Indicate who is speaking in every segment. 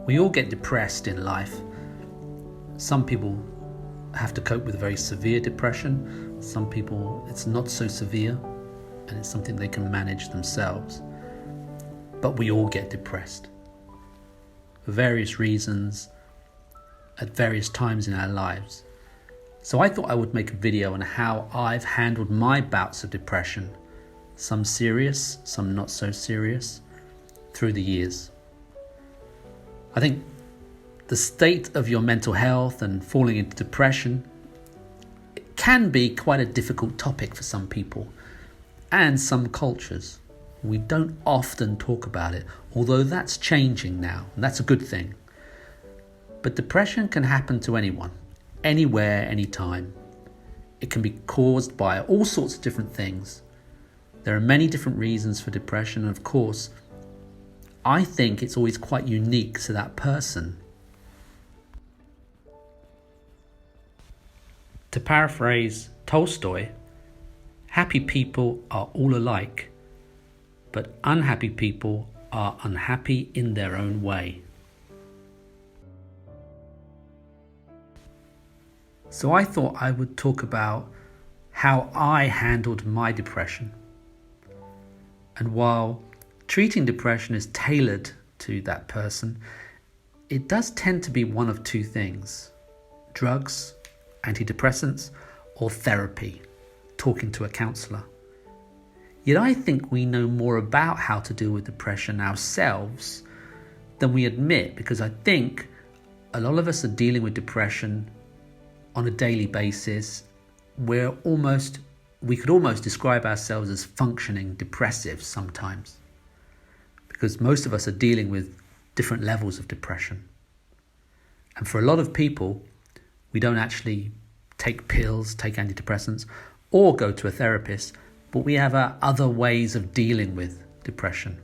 Speaker 1: We all get depressed in life. Some people have to cope with very severe depression. Some people, it's not so severe and it's something they can manage themselves. But we all get depressed for various reasons at various times in our lives. So I thought I would make a video on how I've handled my bouts of depression, some serious, some not so serious, through the years. I think the state of your mental health and falling into depression, it can be quite a difficult topic for some people and some cultures. We don't often talk about it, although that's changing now, and that's a good thing. But depression can happen to anyone, anywhere, anytime. It can be caused by all sorts of different things. There are many different reasons for depression, and of course, I think it's always quite unique to that person. To paraphrase Tolstoy, happy people are all alike, but unhappy people are unhappy in their own way. So I thought I would talk about how I handled my depression. And while treating depression is tailored to that person, it does tend to be one of two things: drugs, anti-depressants, or therapy, talking to a counsellor. Yet I think we know more about how to deal with depression ourselves than we admit, because I think a lot of us are dealing with depression on a daily basis. We could almost describe ourselves as functioning depressive sometimes, because most of us are dealing with different levels of depression. And for a lot of people, we don't actually take pills, take antidepressants, or go to a therapist, but we have other ways of dealing with depression.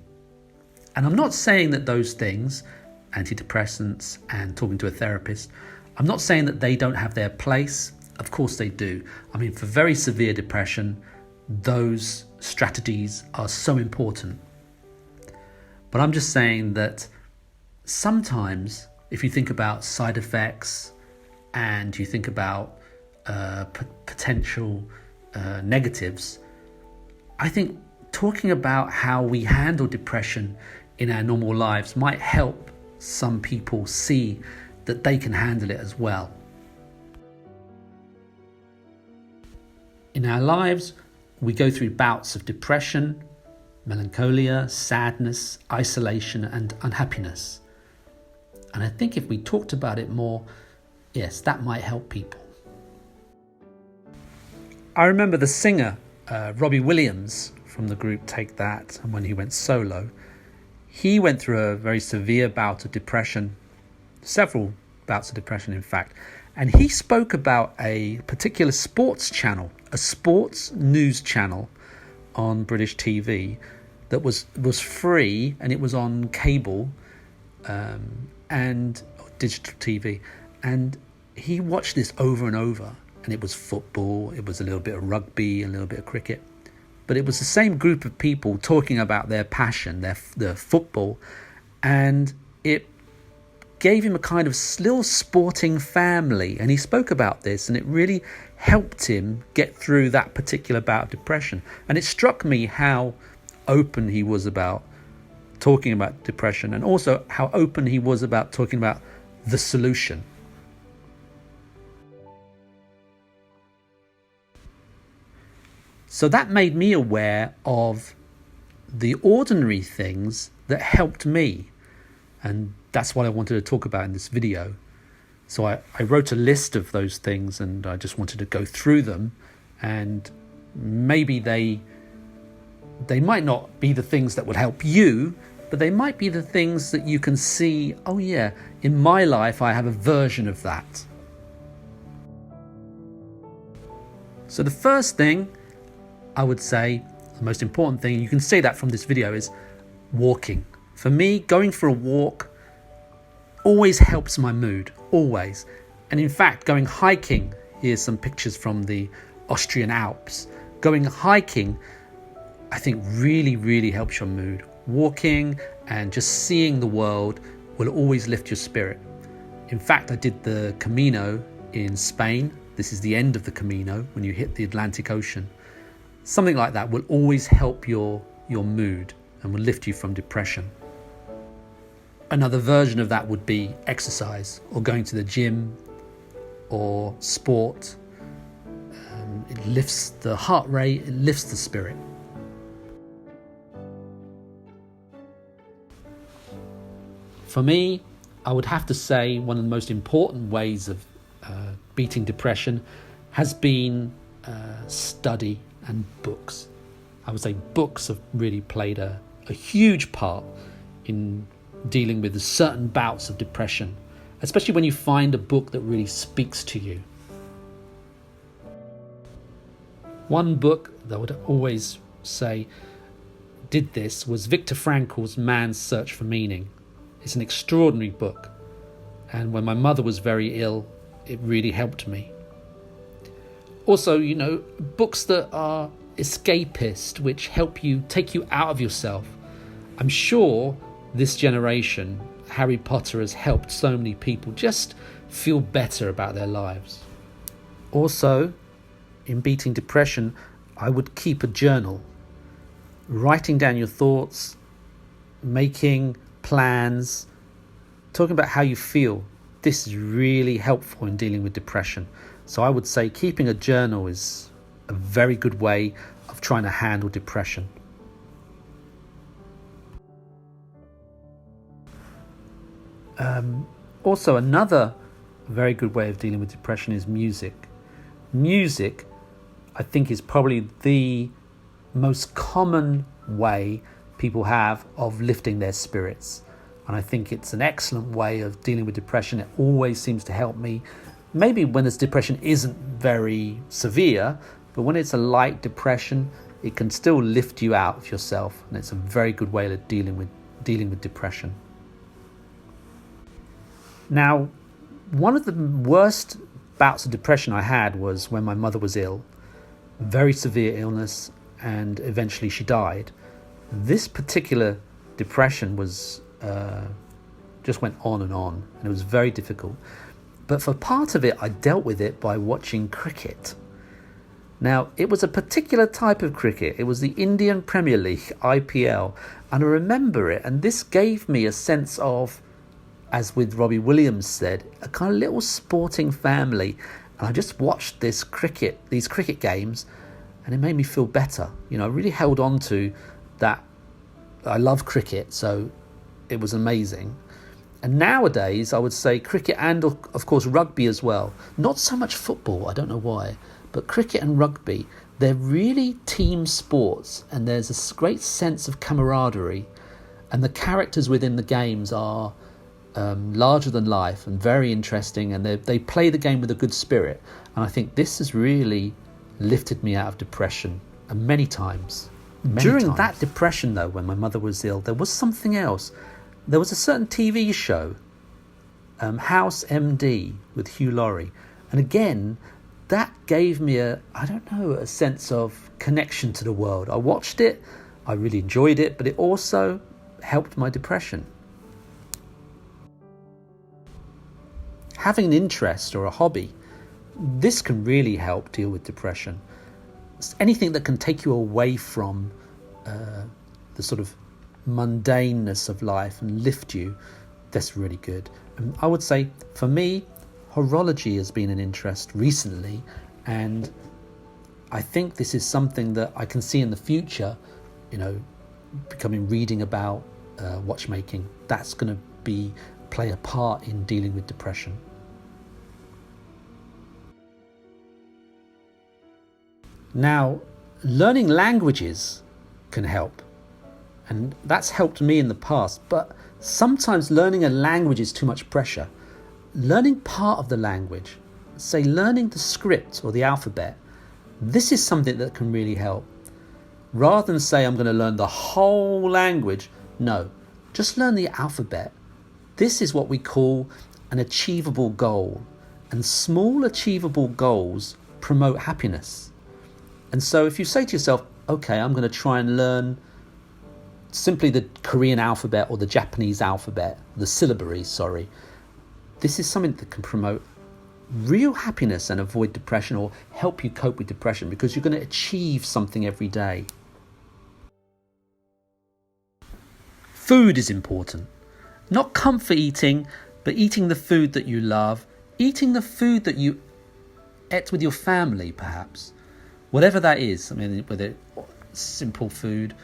Speaker 1: And I'm not saying that those things, antidepressants and talking to a therapist, I'm not saying that they don't have their place. Of course they do. I mean, for very severe depression, those strategies are so important. But I'm just saying that sometimes, if you think about side effects and you think about potential negatives, I think talking about how we handle depression in our normal lives might help some people see that they can handle it as well. In our lives, we go through bouts of depression, melancholia, sadness, isolation, and unhappiness. And I think if we talked about it more, yes, that might help people. I remember the singer, Robbie Williams from the group Take That, and when he went solo, he went through a very severe bout of depression, several bouts of depression in fact, and he spoke about a particular sports channel, a sports news channel on British TV that was free, and it was on cable and digital TV, and he watched this over and over, and it was football, it was a little bit of rugby, a little bit of cricket, but it was the same group of people talking about their passion, their football, and it gave him a kind of little sporting family, and he spoke about this, and it really helped him get through that particular bout of depression. And it struck me how open he was about talking about depression, and also how open he was about talking about the solution. So that made me aware of the ordinary things that helped me, and that's what I wanted to talk about in this video. So I wrote a list of those things, and I just wanted to go through them, and maybe they might not be the things that would help you, but they might be the things that you can see, oh yeah, in my life I have a version of that. So the first thing I would say, the most important thing, you can see that from this video, is walking. For me, going for a walk always helps my mood, always. And in fact, going hiking, here's some pictures from the Austrian Alps. Going hiking, I think really, really helps your mood. Walking and just seeing the world will always lift your spirit. In fact, I did the Camino in Spain. This is the end of the Camino when you hit the Atlantic Ocean. Something like that will always help your mood and will lift you from depression. Another version of that would be exercise or going to the gym or sport. It lifts the heart rate, it lifts the spirit. For me, I would have to say one of the most important ways of beating depression has been study and books. I would say books have really played a huge part in dealing with certain bouts of depression, especially when you find a book that really speaks to you. One book that I would always say did this was Viktor Frankl's Man's Search for Meaning. It's an extraordinary book, and when my mother was very ill, it really helped me. Also, books that are escapist, which help you take you out of yourself. I'm sure this generation, Harry Potter has helped so many people just feel better about their lives. Also, in beating depression, I would keep a journal, writing down your thoughts, making plans, talking about how you feel. This is really helpful in dealing with depression. So I would say keeping a journal is a very good way of trying to handle depression. Also, another very good way of dealing with depression is music. Music, I think, is probably the most common way people have of lifting their spirits. And I think it's an excellent way of dealing with depression. It always seems to help me. Maybe when this depression isn't very severe, but when it's a light depression, it can still lift you out of yourself. And it's a very good way of dealing with depression. Now, one of the worst bouts of depression I had was when my mother was ill, very severe illness, and eventually she died. This particular depression was just went on, and it was very difficult. But for part of it, I dealt with it by watching cricket. Now, it was a particular type of cricket. It was the Indian Premier League, IPL, and I remember it, and this gave me a sense of, as with Robbie Williams said, a kind of little sporting family. And I just watched these cricket games, and it made me feel better. I really held on to that. I love cricket, so it was amazing. And nowadays, I would say cricket and, of course, rugby as well. Not so much football, I don't know why, but cricket and rugby, they're really team sports, and there's a great sense of camaraderie. And the characters within the games are larger than life and very interesting, and they play the game with a good spirit. And I think this has really lifted me out of depression many times. During that depression, though, when my mother was ill, there was something else. There was a certain TV show, House MD, with Hugh Laurie. And again, that gave me a sense of connection to the world. I watched it, I really enjoyed it, but it also helped my depression. Having an interest or a hobby, this can really help deal with depression. Anything that can take you away from the sort of mundaneness of life and lift you, that's really good. And I would say, for me, horology has been an interest recently, and I think this is something that I can see in the future, reading about watchmaking. That's going to play a part in dealing with depression. Now, learning languages can help, and that's helped me in the past, but sometimes learning a language is too much pressure. Learning part of the language, say learning the script or the alphabet, this is something that can really help. Rather than say I'm going to learn the whole language, no, just learn the alphabet. This is what we call an achievable goal, and small achievable goals promote happiness. And so if you say to yourself, okay, I'm going to try and learn simply the Korean alphabet or the Japanese alphabet, the syllabary, sorry. This is something that can promote real happiness and avoid depression, or help you cope with depression, because you're going to achieve something every day. Food is important. Not comfort eating, but eating the food that you love, eating the food that you ate with your family, perhaps. Whatever that is, I mean, whether it's simple food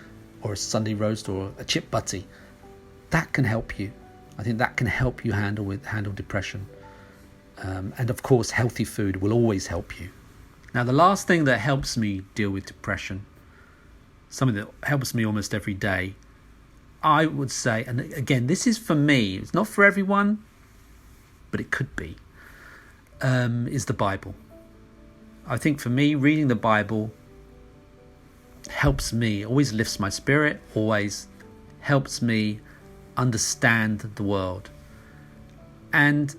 Speaker 1: or a Sunday roast or a chip butty, that can help you. I think that can help you handle depression. And of course, healthy food will always help you. Now, the last thing that helps me deal with depression, something that helps me almost every day, I would say, and again, this is for me, it's not for everyone, but it could be, is the Bible. I think for me, reading the Bible helps me, always lifts my spirit, always helps me understand the world. And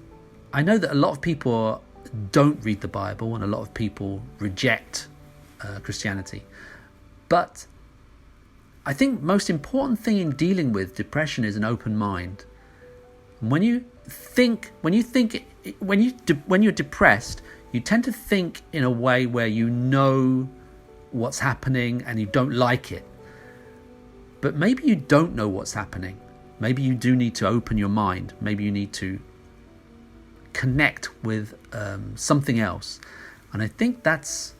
Speaker 1: I know that a lot of people don't read the Bible and a lot of people reject Christianity. But I think most important thing in dealing with depression is an open mind. When you're depressed, you tend to think in a way where you know what's happening and you don't like it. But maybe you don't know what's happening. Maybe you do need to open your mind. Maybe you need to connect with something else. And I think that's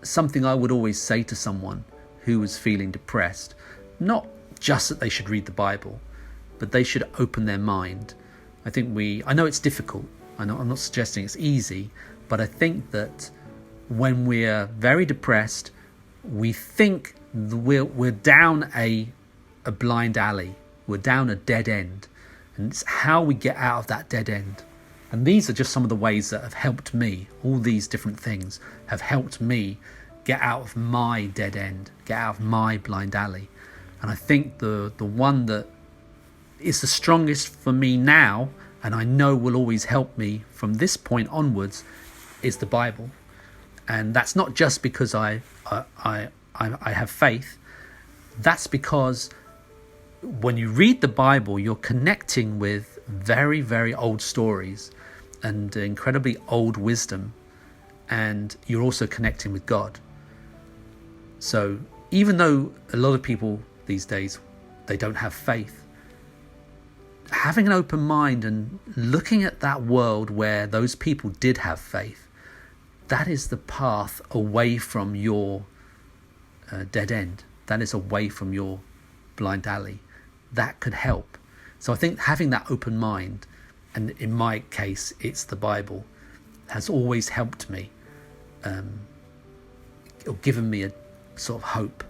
Speaker 1: something I would always say to someone who was feeling depressed. Not just that they should read the Bible, but they should open their mind. I know it's difficult. I'm not suggesting it's easy, but I think that when we're very depressed, we think we're down a blind alley. We're down a dead end. And it's how we get out of that dead end. And these are just some of the ways that have helped me. All these different things have helped me get out of my dead end, get out of my blind alley. And I think the one that is the strongest for me now, and I know will always help me from this point onwards, is the Bible. And that's not just because I have faith. That's because when you read the Bible, you're connecting with very, very old stories and incredibly old wisdom, and you're also connecting with God. So even though a lot of people these days, they don't have faith, having an open mind and looking at that world where those people did have faith, that is the path away from your dead end. That is away from your blind alley. That could help. So I think having that open mind, and in my case, it's the Bible, has always helped me, or given me a sort of hope.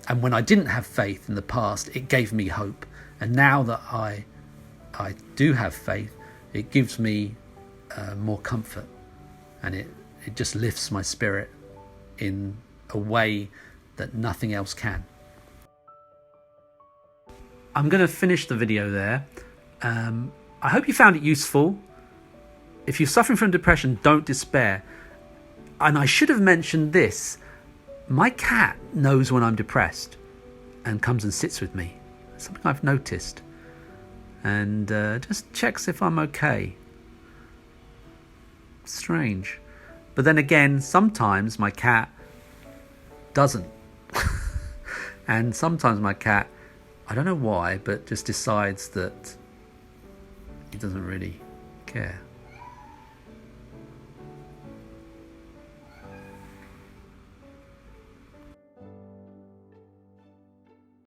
Speaker 1: And when I didn't have faith in the past, it gave me hope. And now that I do have faith, it gives me more comfort, and it just lifts my spirit in a way that nothing else can. I'm going to finish the video there. I hope you found it useful. If you're suffering from depression, don't despair. And I should have mentioned this. My cat knows when I'm depressed and comes and sits with me. It's something I've noticed. And just checks if I'm okay. Strange. But then again, sometimes my cat doesn't. And sometimes my cat, I don't know why, but just decides that he doesn't really care.